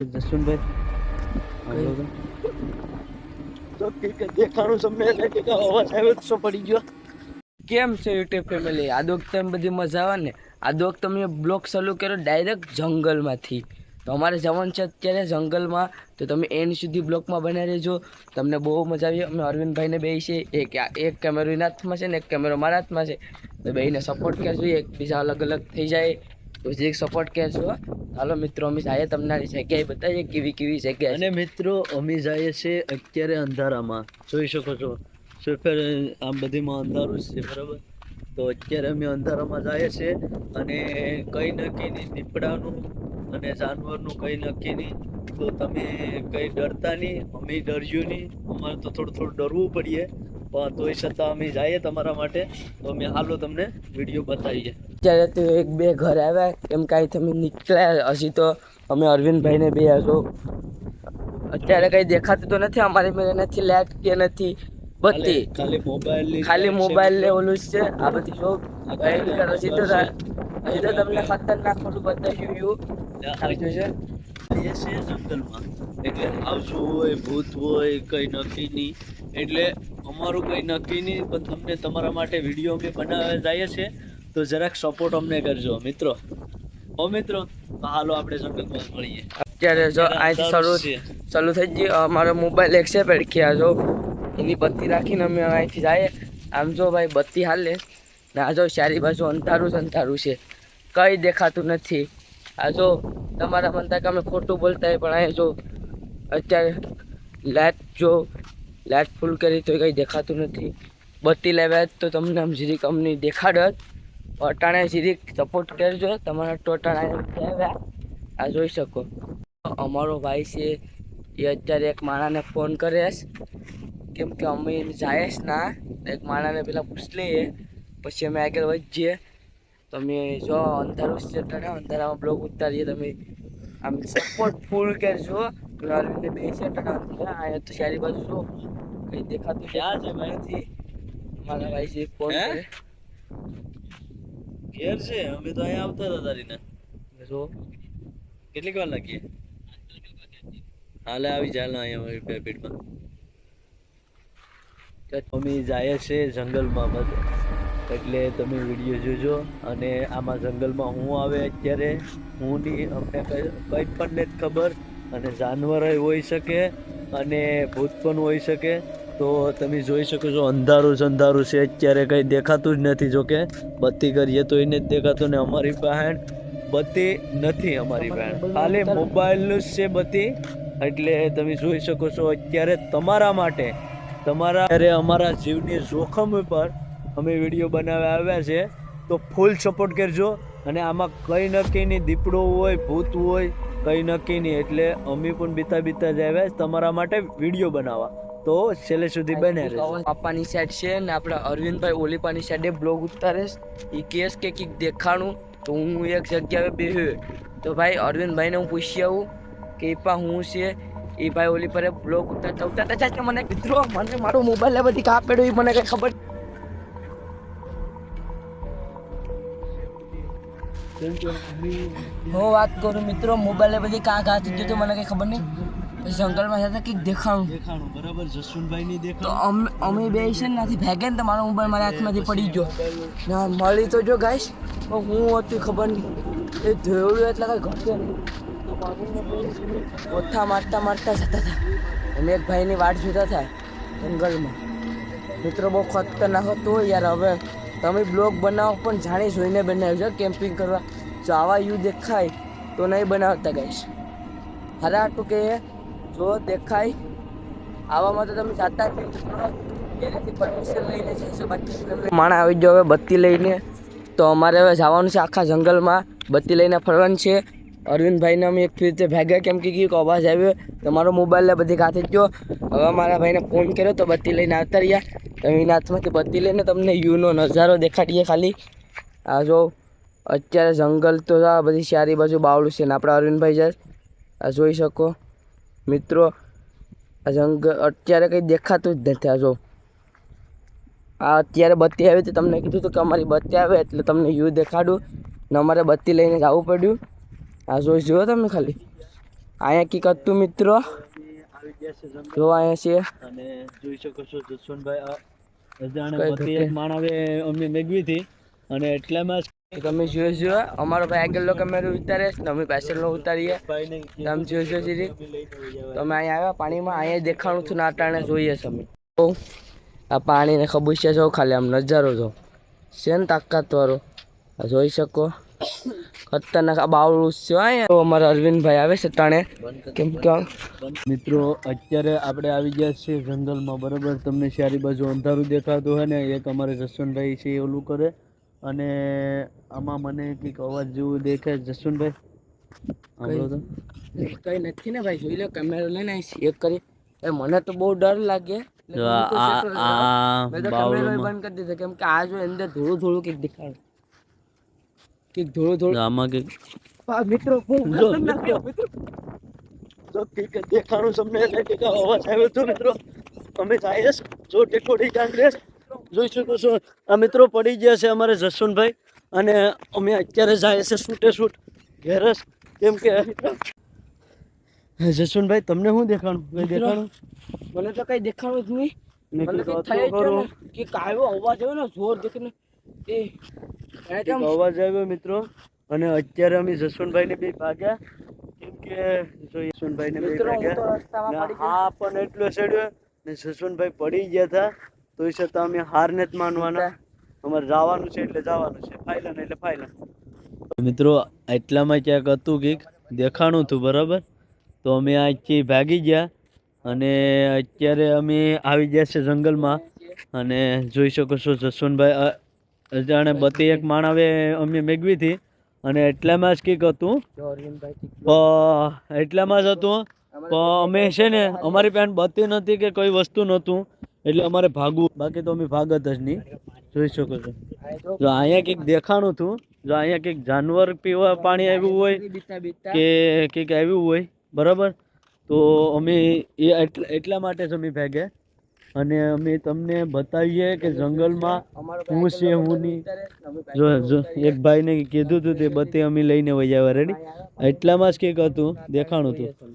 જસવંતભાઈ તો દેખાણું તમને એટલે કે અવાજ આવ્યો તો પડી ગયો. કેમ છે યુટ્યુબ ફેમિલી? આ વખતે બધી મજા આવે ને. આ વખતે તમે બ્લોગ ચાલુ કર્યો ડાયરેક્ટ જંગલમાંથી. તો અમારે જવાનું છે અત્યારે જંગલમાં, તો તમે એન્ડ સુધી બ્લોગમાં બનાવી રહેજો. તમને બહુ મજા આવી. અમે અરવિંદભાઈને બે છે, એક કેમેરો એના હાથમાં છે ને એક કેમેરો મારા હાથમાં છે. તો બેને સપોર્ટ કરજો, એકબીજા અલગ અલગ થઈ જાય તો જે સપોર્ટ કરજો. હાલો મિત્રો, અમે જાય તમને જગ્યાએ બતાવીએ કેવી કેવી જગ્યા. અને મિત્રો અમે જઈએ છીએ અત્યારે અંધારામાં, જોઈ શકો છો. આમ બધીમાં અંધારું છે, બરાબર. તો અત્યારે અમે અંધારામાં જઈએ છીએ અને કંઈ નક્કી નહીં, દીપડાનું અને જાનવરનું કંઈ નક્કી નહીં. તો તમે કંઈ ડરતા નહીં, અમે ડર્યું નહીં. અમારે તો થોડું ડરવું પડીએ, પણ તોય છતાં અમે જઈએ તમારા માટે. તો અમે હાલો તમને વિડીયો બતાવીએ. અત્યારે તો એક બે ઘર આવ્યા, એમ કાંઈ તમે નીકળ્યા હજી તો અમે અરવિંદભાઈને બે હશો. અત્યારે કંઈ દેખાતું તો નથી, અમારી મેં નથી લાઈટ કે નથી બત્તી, ખાલી મોબાઈલ ને ઓલું જ છે. આ બધી જો હજી તો તમને ખતરનાક થોડું બતાવ્યું છે. જંગલમાં એટલે આવશું હોય, ભૂત હોય, કઈ નક્કી નહીં. એટલે અમારું કઈ નક્કી નહીં, પણ તમને તમારા માટે વિડીયો અમે બનાવવા જઈએ છીએ, તો જરાક સપોર્ટ અમને કરજો મિત્રો. મિત્રો હાલો આપણે જંગલમાં મળીએ. અત્યારે જો અહીંથી શરૂ થઈ ગઈ. અમારો મોબાઈલ એક છે પડખ્યા જો, એની બત્તી રાખીને અમે અહીંથી જઈએ. આમ જો ભાઈ બત્તી હાલે ને, આ જો ચારી બાજુ અંધારું છે, કંઈ દેખાતું નથી. આ જો તમારા મનતા કે અમે ખોટું બોલતા હોય, પણ અહીંયા જો અત્યારે લાઇટ ફૂલ કરી તો કંઈ દેખાતું નથી. બત્તી લાવ્યા તો તમને આમ જીરીક અમને દેખાડત. અટાણે જીરીક સપોર્ટ કરજો તમારા ટોટાણા આવ્યા. આ જોઈ શકો અમારો ભાઈ છે એ અત્યારે એક માણાને ફોન કરે, કેમ કે અમે જાય ના એક માણાને પેલા પૂછ લઈએ, પછી અમે આગળ વધીએ. તમે જો અંધારું છે, અંધારામાં બ્લોગ ઉતારીએ. તમે આમ સપોર્ટ ફૂલ કરજો. અરવિંદને બે છે અહીંયા તો સારી બાજુ જો કંઈ દેખાતું ક્યાં છે ભાઈથી. મારા ભાઈ છે ફોન કરે ઘેર છે. અમે તો અહીંયા આવતા હતા તારીને. જો કેટલીક વાર લાગીએ? હાલે આવી જાય અહીંયા પેપીટમાં. અમે જાય છે જંગલમાં બધે, એટલે તમે વિડીયો જોજો. અને આમાં જંગલમાં હું આવે અત્યારે હું નહીં, અમને કંઈ પણ નથી ખબર. અને જાનવર હોઈ શકે અને ભૂત પણ હોઈ શકે. તો તમે જોઈ શકો છો અંધારું છે અત્યારે, કંઈ દેખાતું જ નથી. જોકે બત્તી કરીએ તો એને જ દેખાતું ને. અમારી પાસે બત્તી નથી, અમારી પાસે ખાલી મોબાઈલનું જ છે બત્તી. એટલે તમે જોઈ શકો છો અત્યારે તમારા માટે, અમારા જીવની જોખમ ઉપર અમે વિડીયો બનાવવા આવ્યા છે. તો ફૂલ સપોર્ટ કરજો. અને આમાં કંઈ નક્કી નહીં, દીપડો હોય, ભૂત હોય, કંઈ નક્કી નહીં. એટલે અમે પણ બીતા જ આવ્યા તમારા માટે વિડીયો બનાવવા. તો છેલ્લે સુધી બને રહેજો. પાપાની સાઈડ છે ને આપણા અરવિંદભાઈ ઓલીપાની સાઈડે બ્લોગ ઉતારે. એ કેસ કે કંઈક દેખાણું તો હું એક જગ્યાએ બેહ્યો. તો ભાઈ અરવિંદભાઈને હું પૂછી આવું કે હું છે. એ ભાઈ ઓલી પર બ્લોગ ઉતારતા જાય. મને મિત્રો મને મારો મોબાઈલ બધી કાં પડ્યો એ મને કંઈ ખબર. હું વાત કરું મિત્રો, મોબાઈલ બધી કાં થઈ ગયું તો મને કંઈ ખબર નહીં. જંગલમાં જતા કંઈક દેખાણું બરાબર. જસવંતભાઈ ની તો અમે બે છે ને નથી ભેગે ને, તો મારો મોબાઈલ મારા હાથમાંથી પડી ગયો ના મળી તો જો ગાઈશ. હું હતી ખબર નહીં, એ ધોયું એટલે કંઈ ઘટે નહીં. ઓથા મારતા જતા હતા. અમે એક ભાઈની વાટ જોતા હતા જંગલમાં. મિત્રો બહુ ખતરનાક હતું યાર. હવે તમે બ્લોગ બનાવો પણ જાણી જોઈને બનાવજો. કેમ્પિંગ કરવા જો આવા યુ દેખાય તો નહીં બનાવતા ગાઈશ. હરાટું કે જો દેખાય આવામાં તો તમે જાતા જ નહીં. પરમિશન લઈને જશો. માણા આવી ગયો હવે બત્તી લઈને. તો અમારે હવે જવાનું છે આખા જંગલમાં, બત્તી લઈને ફરવાનું છે. અરવિંદભાઈને અમે એક રીતે ભેગા, કેમ કે અવાજ આવ્યો તમારો મોબાઈલ બધી કાંથી ગયો. હવે મારા ભાઈને ફોન કર્યો તો બત્તી લઈને આવતા રહ્યા. તમે એના હાથમાંથી બત્તી લઈને તમને યુનો નજારો દેખાડીએ ખાલી. આ જો અત્યારે જંગલ તો આ બધી ચારી બાજુ બાવળું છે ને આપણા અરવિંદભાઈ જાય. આ જોઈ શકો મિત્રો, આ જંગલ અત્યારે કંઈ દેખાતું જ નથી. આ જો આ અત્યારે બત્તી આવી તો તમને કીધું હતું કે અમારી બત્તી આવે એટલે તમને યુ દેખાડું ને. અમારે બત્તી લઈને જવું પડ્યું. આ જોઈ જુઓ તમે ખાલી. અહીંયા કીક હતું મિત્રો, આવી ગયા છે જંગલ જો અહીંયા છે. અને જોઈ શકો છો જસવંતભાઈ અજાણે કઈ બધી ઘટે? એક માણાવે અમને મેગવી હતી અને એટલામાં જ તમે જોજો અમારો ભાઈ આગળનો કેમેરો ઉતારે છે ને અમે પાછળનો ઉતારીએ. ભાઈને તમે જોજો જીરી. અમે લઈને વહી તમે અહીંયા આવ્યા પાણીમાં, અહીંયા દેખાણું છું નાટાણે જોઈએ છે અમે. આ પાણીને ખબુશિયા છો ખાલી આમ નજારો જો છે ને તાકાતવાળો. આ જોઈ શકો ખતરનાક આ બાવળું છે અહીંયા. તો અમારા અરવિંદભાઈ આવે છે ટાણે કેમ કે મિત્રો અત્યારે આપણે આવી ગયા છીએ જંગલમાં, બરાબર. તમને ચારી બાજુ અંધારું દેખાતું હોય ને, એક અમારે જસવંતભાઈ છે એ ઓલું કરે, અને આમાં મને કંઈક અવાજ જેવું દેખાય. જસવંતભાઈ સાંભળો તો. કઈ નથી ને ભાઈ, જોઈ લો કેમેરો લઈને ચેક કરી. એ મને તો બહુ ડર લાગે. જો આ મેં તો કેમેરો બાવળમાં બંધ કરી દીધો કેમ કે આ જો અંદર થોડું થોડું કંઈક દેખાડે, કંઈક થોડું થોડું. આમાં કંઈક મિત્રો બહુ જો ખતરનાક છે. જો કંઈક દેખાણું તમને એટલે કંઈક અવાજ આવ્યો હતો મિત્રો. અમે જાય જો ટેકોડી કાંગરે જોઈ શકો છો. આ મિત્રો પડી ગયા છે અમારે જસવંતભાઈ, અને અમે અત્યારે જાય છે શૂટે શૂટ ઘેરસ. કેમ કે જસવંતભાઈ તમને શું દેખાણું? કઈ દેખાણું? મને તો કઈ દેખાણું જ નહીં. ને મને કંઈક કઈ હતું થાય જ ખરું. નહીં કે કાયો અવાજ આવ્યો ને જોર દેખીને એ કંઈક અવાજ આવ્યો મિત્રો, અને અત્યારે અમે જસવંતભાઈને બી ભાગ્યા. કેમ કે જો જસવંતભાઈને બી મિત્રો હું તો ભાગ્યા. રસ્તામાં ને પડી ગયો. હા પણ એટલો ચડ્યો ને જસવંતભાઈ પડી ગયા હતા, તો એ છતાં અમે હાર નથી માનવાના. અમારે જવાનું છે એટલે જવાનું છે, ફાયલા એટલે ફાયલા. મિત્રો એટલામાં ક્યાંક હતું કંઈક દેખાણું હતું, બરાબર. તો અમે અહીંથી ભાગી ગયા અને અત્યારે અમે આવી ગયા છે જંગલમાં. અને જોઈ શકો છો જસવંતભાઈ અજાણે બધી એક માણાવે અમે મેગવી હતી, અને એટલામાં જ કંઈક હતું. જો અરવિંદભાઈ એટલામાં જ હતું પણ અમે છે ને અમારી પાસે બત્તી નથી કે કોઈ વસ્તુ નહોતું, એટલે અમારે ભાગવું, બાકી તો અમે ભાગત જ નહીં. જોઈ શકો છો. જો અહીંયા કંઈક દેખાણું હતું, જો અહીંયા કંઈક જાનવર પીવા પાણી આવ્યું હોય બીતા બીતા કે કંઈક આવ્યું હોય, બરાબર. તો અમે એટલા માટે જ અમે ભાગ્યા, અને અમે તમને બતાવીએ કે જંગલમાં અમારો હું છે હું નહીં. જો એક ભાઈને કીધું હતું તે બત્તી અમે લઈને વહી આવ્યા. રેડી એટલામાં જ કંઈક હતું દેખાણું હતું.